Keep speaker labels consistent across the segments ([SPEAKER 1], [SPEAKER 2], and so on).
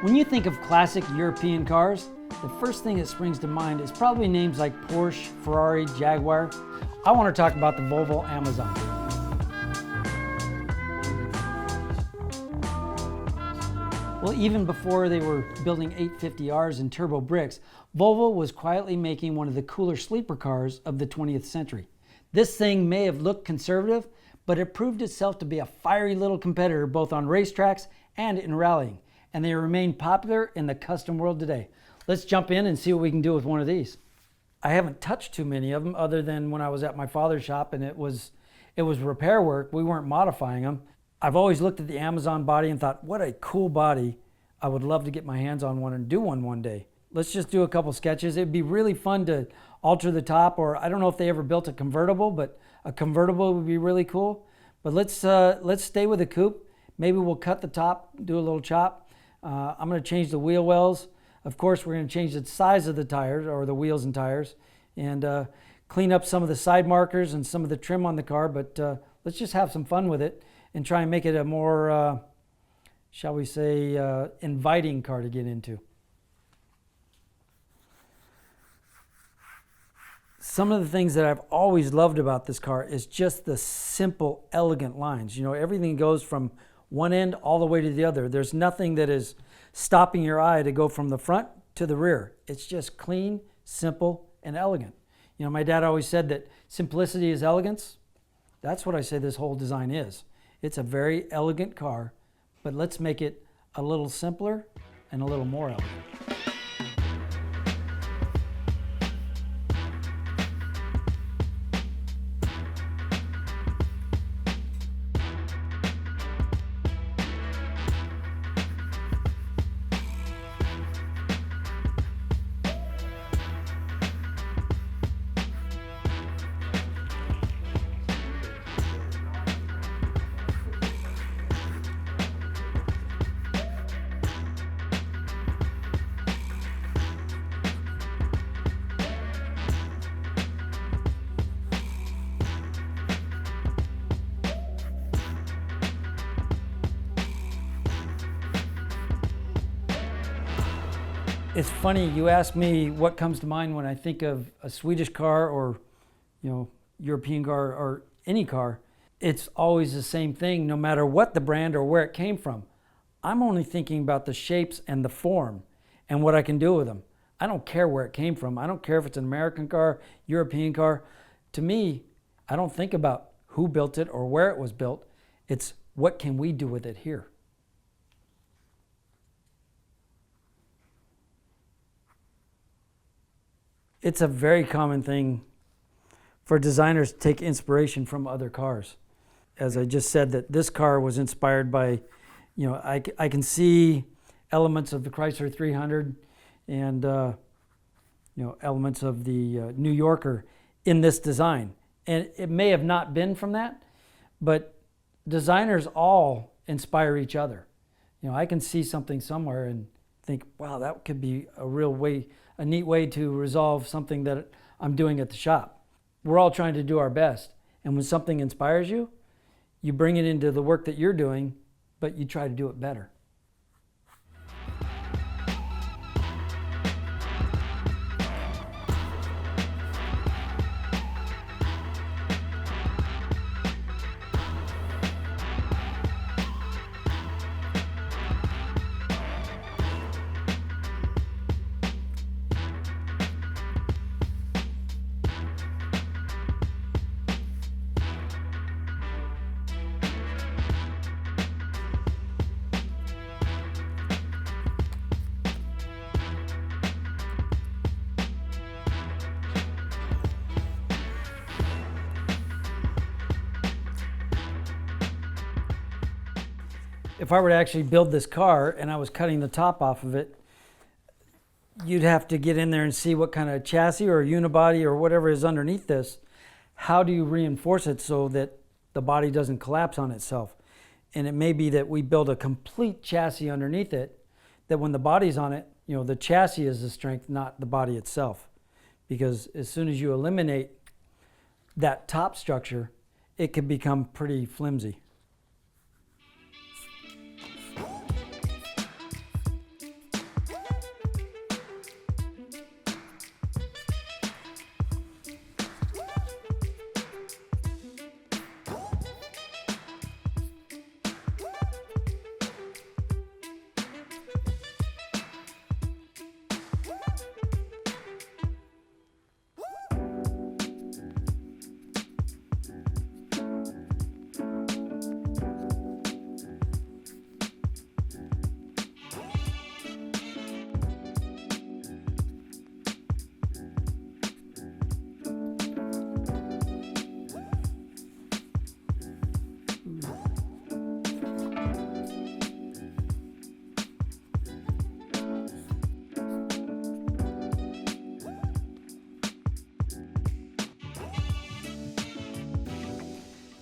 [SPEAKER 1] When you think of classic European cars, the first thing that springs to mind is probably names like Porsche, Ferrari, Jaguar. I want to talk about the Volvo Amazon. Well, even before they were building 850Rs and turbo bricks, Volvo was quietly making one of the cooler sleeper cars of the 20th century. This thing may have looked conservative, but it proved itself to be a fiery little competitor both on racetracks and in rallying, and they remain popular in the custom world today. Let's jump in and see what we can do with one of these. I haven't touched too many of them other than when I was at my father's shop and it was repair work. We weren't modifying them. I've always looked at the Amazon body and thought, what a cool body. I would love to get my hands on one and do one day. Let's just do a couple sketches. It'd be really fun to alter the top, or I don't know if they ever built a convertible, but a convertible would be really cool. But let's stay with the coupe. Maybe we'll cut the top, do a little chop. I'm going to change the wheel wells. Of course, we're going to change the size of the tires, or the wheels and tires, and clean up some of the side markers and some of the trim on the car. But let's just have some fun with it and try and make it a more, shall we say, inviting car to get into. Some of the things that I've always loved about this car is just the simple, elegant lines. You know, everything goes from one end all the way to the other. There's nothing that is stopping your eye to go from the front to the rear. It's just clean, simple, and elegant. You know, my dad always said that simplicity is elegance. That's what I say this whole design is. It's a very elegant car, but let's make it a little simpler and a little more elegant. It's funny, you ask me what comes to mind when I think of a Swedish car or, you know, European car or any car. It's always the same thing, no matter what the brand or where it came from. I'm only thinking about the shapes and the form and what I can do with them. I don't care where it came from. I don't care if it's an American car, European car. To me, I don't think about who built it or where it was built. It's what can we do with it here. It's a very common thing for designers to take inspiration from other cars. As I just said, that this car was inspired by, you know, I can see elements of the Chrysler 300 and, you know, elements of the New Yorker in this design. And it may have not been from that, but designers all inspire each other. You know, I can see something somewhere and think, wow, that could be a neat way to resolve something that I'm doing at the shop. We're all trying to do our best. And when something inspires you, you bring it into the work that you're doing, but you try to do it better. If I were to actually build this car and I was cutting the top off of it, you'd have to get in there and see what kind of chassis or unibody or whatever is underneath this. How do you reinforce it so that the body doesn't collapse on itself? And it may be that we build a complete chassis underneath it, that when the body's on it, you know, the chassis is the strength, not the body itself. Because as soon as you eliminate that top structure, it can become pretty flimsy.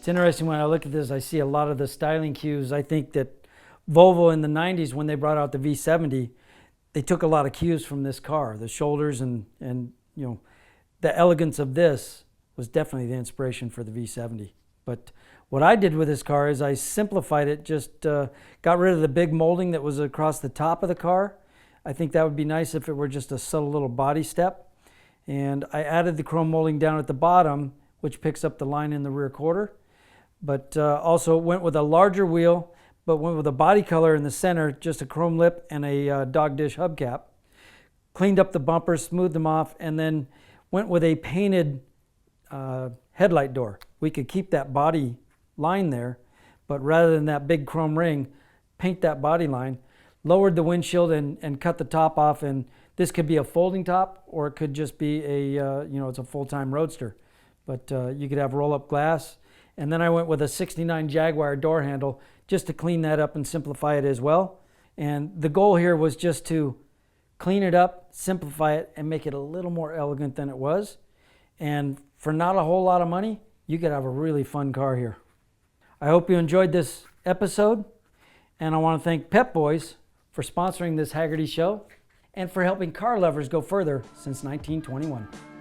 [SPEAKER 1] It's interesting when I look at this, I see a lot of the styling cues. I think that Volvo in the 90s, when they brought out the V70, they took a lot of cues from this car. The shoulders and the elegance of this was definitely the inspiration for the V70. But what I did with this car is I simplified it, just got rid of the big molding that was across the top of the car. I think that would be nice if it were just a subtle little body step. And I added the chrome molding down at the bottom, which picks up the line in the rear quarter. But also went with a larger wheel, but went with a body color in the center, just a chrome lip and a dog dish hubcap. Cleaned up the bumpers, smoothed them off, and then went with a painted headlight door. We could keep that body line there, but rather than that big chrome ring, paint that body line. Lowered the windshield and cut the top off, and this could be a folding top, or it could just be it's a full-time roadster. But you could have roll-up glass. And then I went with a 69 Jaguar door handle just to clean that up and simplify it as well. And the goal here was just to clean it up, simplify it, and make it a little more elegant than it was. And for not a whole lot of money, you could have a really fun car here. I hope you enjoyed this episode. And I want to thank Pep Boys for sponsoring this Hagerty show and for helping car lovers go further since 1921.